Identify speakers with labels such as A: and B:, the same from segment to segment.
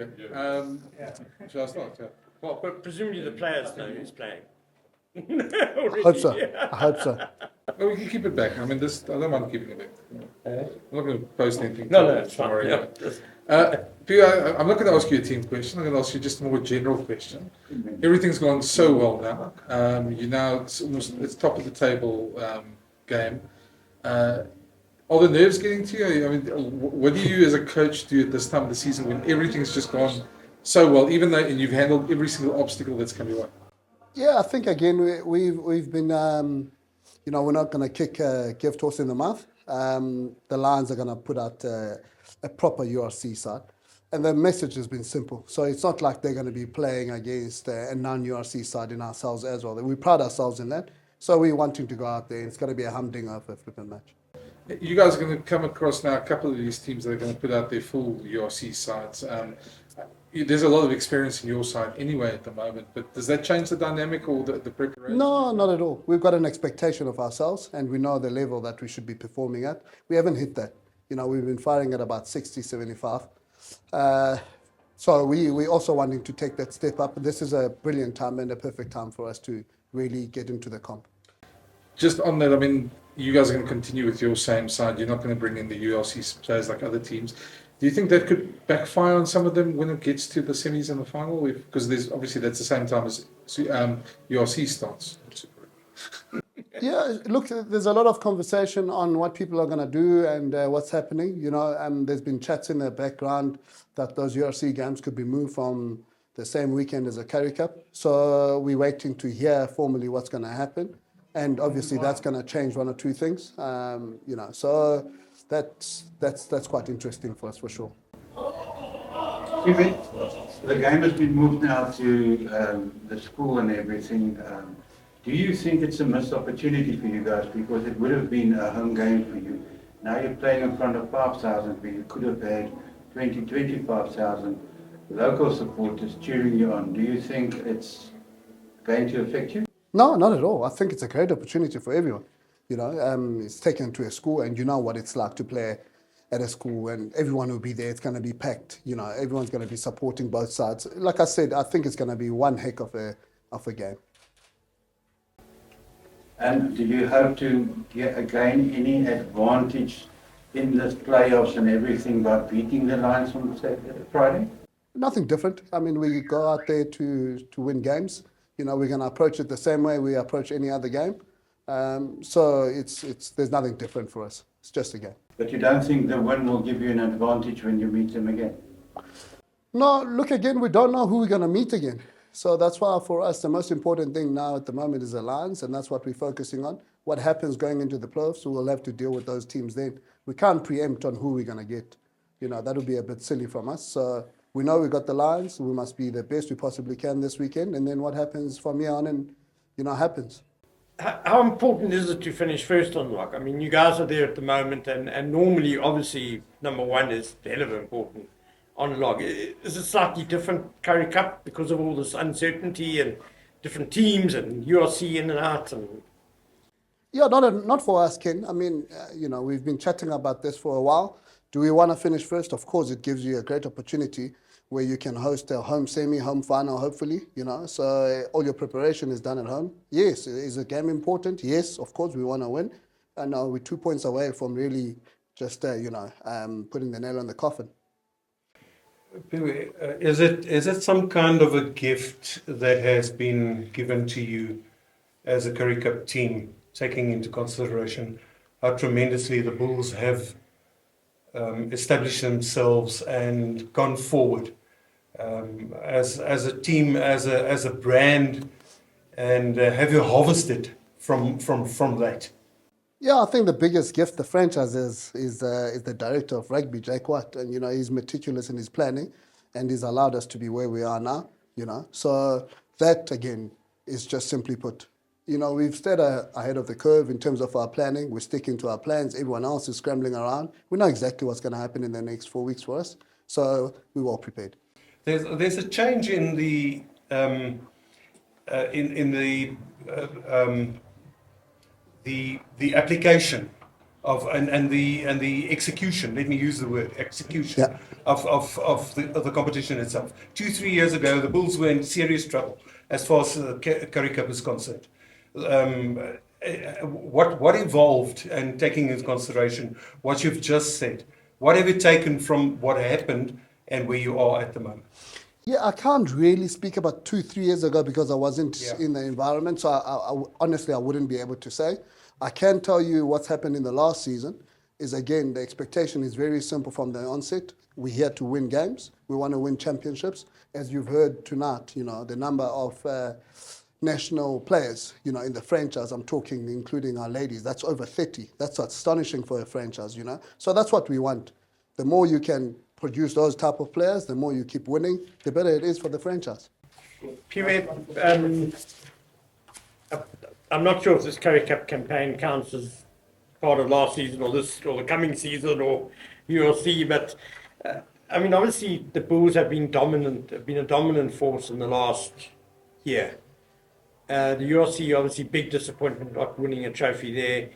A: Okay. Shall I start? Yeah.
B: Well, but presumably the players know who's playing.
C: I hope so. I hope so.
A: Well, we can keep it back. I mean, this I don't mind keeping it back. I'm not going to post anything.
B: No, it's fine.
A: Tomorrow,
B: Yeah.
A: Phiwe, I'm not going to ask you a team question. I'm going to ask you just a more general question. Everything's gone so well now. You now it's top of the table game. Are the nerves getting to you? I mean, what do you as a coach do at this time of the season when everything's just gone so well, even though and you've handled every single obstacle that's come your way?
C: Yeah, I think again we've been, we're not going to kick a gift horse in the mouth. The Lions are going to put out a proper URC side, and the message has been simple. So it's not like they're going to be playing against a non-URC side in ourselves as well. We pride ourselves in that. So we're wanting to go out there. It's going to be a humdinger of a flipping match.
A: You guys are going to come across now a couple of these teams that are going to put out their full URC sides. There's a lot of experience in your side anyway at the moment, but does that change the dynamic or the preparation?
C: No, not at all. We've got an expectation of ourselves and we know the level that we should be performing at. We haven't hit that. We've been firing at about 60, 75. So we're also wanting to take that step up. This is a brilliant time and a perfect time for us to really get into the comp.
A: Just on that, I mean, you guys are going to continue with your same side. You're not going to bring in the URC players like other teams. Do you think that could backfire on some of them when it gets to the semis and the final? Because there's obviously that's the same time as URC starts.
C: Yeah, look, there's a lot of conversation on what people are going to do and what's happening. There's been chats in the background that those URC games could be moved from the same weekend as a Currie Cup. So we're waiting to hear formally what's going to happen. And obviously that's going to change one or two things. So that's quite interesting for us for sure.
D: The game has been moved now to the school and everything. Do you think it's a missed opportunity for you guys because it would have been a home game for you? Now you're playing in front of 5,000 where you could have had 25,000 local supporters cheering you on. Do you think it's going to affect you?
C: No, not at all. I think it's a great opportunity for everyone. It's taken to a school and you know what it's like to play at a school and everyone will be there. It's going to be packed. Everyone's going to be supporting both sides. Like I said, I think it's going to be one heck of a game.
D: And do you hope to gain any advantage in this playoffs and everything by beating the Lions on Friday? Nothing
C: different. I mean, we go out there to win games. We're going to approach it the same way we approach any other game. So there's nothing different for us. It's just a game.
D: But you don't think the win will give you an advantage when you meet them again?
C: No, look, again, we don't know who we're going to meet again. So that's why for us, the most important thing now at the moment is the Lions, and that's what we're focusing on. What happens going into the playoffs, we'll have to deal with those teams then. We can't preempt on who we're going to get. That would be a bit silly from us. So we know we got the Lions. We must be the best we possibly can this weekend. And then what happens from here on and, happens.
B: How important is it to finish first on log? I mean, you guys are there at the moment and normally, obviously, number one is hell of important on log. Is it slightly different Currie Cup because of all this uncertainty and different teams and URC in and out?
C: Yeah, not for us, Ken. I mean, we've been chatting about this for a while. Do we want to finish first? Of course, it gives you a great opportunity where you can host a home semi, home final, hopefully, so all your preparation is done at home. Yes, is the game important? Yes, of course, we want to win. And we're 2 points away from really just, putting the nail on the coffin.
E: Is it some kind of a gift that has been given to you as a Currie Cup team, taking into consideration how tremendously the Bulls have established themselves and gone forward as a team, as a brand, and have you harvested from that?
C: Yeah, I think the biggest gift the franchise is the director of rugby, Jake Watt, and he's meticulous in his planning, and he's allowed us to be where we are now. So that again is just simply put. We've stayed ahead of the curve in terms of our planning. We're sticking to our plans. Everyone else is scrambling around. We know exactly what's going to happen in the next 4 weeks for us, so we're well prepared.
E: There's a change in the the application and the execution. Let me use the word execution
C: Yeah.
E: of the competition itself. 2-3 years ago, the Bulls were in serious trouble as far as the Currie Cup is concerned. What evolved, and taking into consideration what you've just said, what have you taken from what happened and where you are at the moment?
C: Yeah, I can't really speak about 2-3 years ago because I wasn't
E: Yeah.
C: in the environment. So honestly, I wouldn't be able to say. I can tell you what's happened in the last season is, again, the expectation is very simple from the onset. We're here to win games. We want to win championships. As you've heard tonight, the number of national players, in the franchise, I'm talking including our ladies, that's over 30. That's astonishing for a franchise, So that's what we want. The more you can produce those type of players, the more you keep winning, the better it is for the franchise.
B: Phiwe, I'm not sure if this Currie Cup campaign counts as part of last season or the coming season, or you'll see, but obviously the Bulls have been a dominant force in the last year. The URC, obviously, big disappointment not winning a trophy there.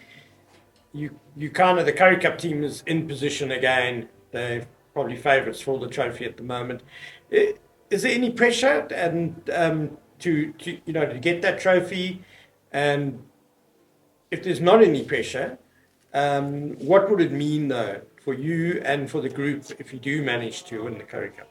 B: The Currie Cup team is in position again. They're probably favourites for the trophy at the moment. Is there any pressure to get that trophy? And if there's not any pressure, what would it mean though for you and for the group if you do manage to win the Currie Cup?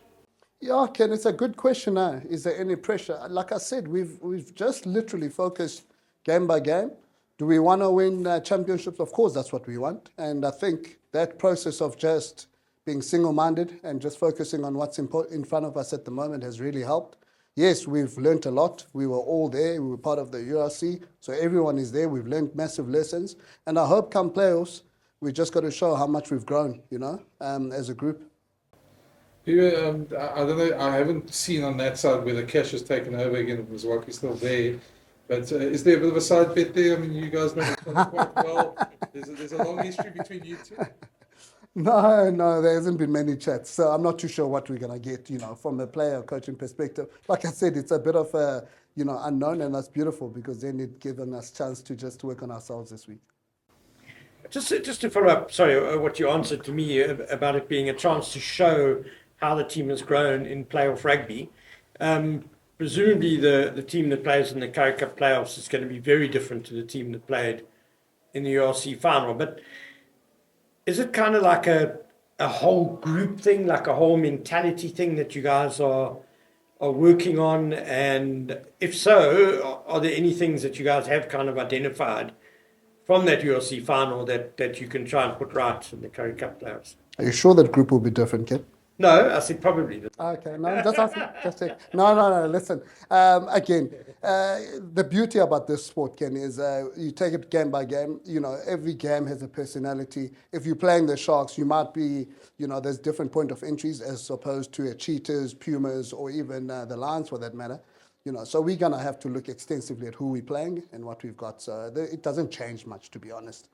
C: Yeah, Ken, it's a good question. Is there any pressure? Like I said, we've just literally focused game by game. Do we want to win championships? Of course, that's what we want. And I think that process of just being single-minded and just focusing on what's in front of us at the moment has really helped. Yes, we've learnt a lot. We were all there. We were part of the URC. So everyone is there. We've learned massive lessons. And I hope come playoffs, we just got to show how much we've grown, as a group.
A: Phiwe, I don't know, I haven't seen on that side whether Cash has taken over again, if Mzwaki's still there. But is there a bit of a side bet there? You guys know each other quite well. There's a long history between you two.
C: No, there hasn't been many chats. So I'm not too sure what we're going to get, from a player coaching perspective. Like I said, it's a bit of a, unknown, and that's beautiful because then it's given us chance to just work on ourselves this week.
B: Just to follow up, sorry, what you answered to me about it being a chance to show how the team has grown in playoff rugby. Presumably the team that plays in the Currie Cup playoffs is going to be very different to the team that played in the URC final. But is it kind of like a whole group thing, like a whole mentality thing that you guys are working on? And if so, are there any things that you guys have kind of identified from that URC final that you can try and put right in the Currie Cup playoffs?
C: Are you sure that group will be different, Ken?
B: No, I said probably.
C: Okay, no, just asking. Just check. No, listen. Again, the beauty about this sport, Ken, is you take it game by game. Every game has a personality. If you're playing the Sharks, you might be, there's different point of entries as opposed to a Cheetahs, Pumas, or even the Lions for that matter. So we're going to have to look extensively at who we're playing and what we've got. So it doesn't change much, to be honest.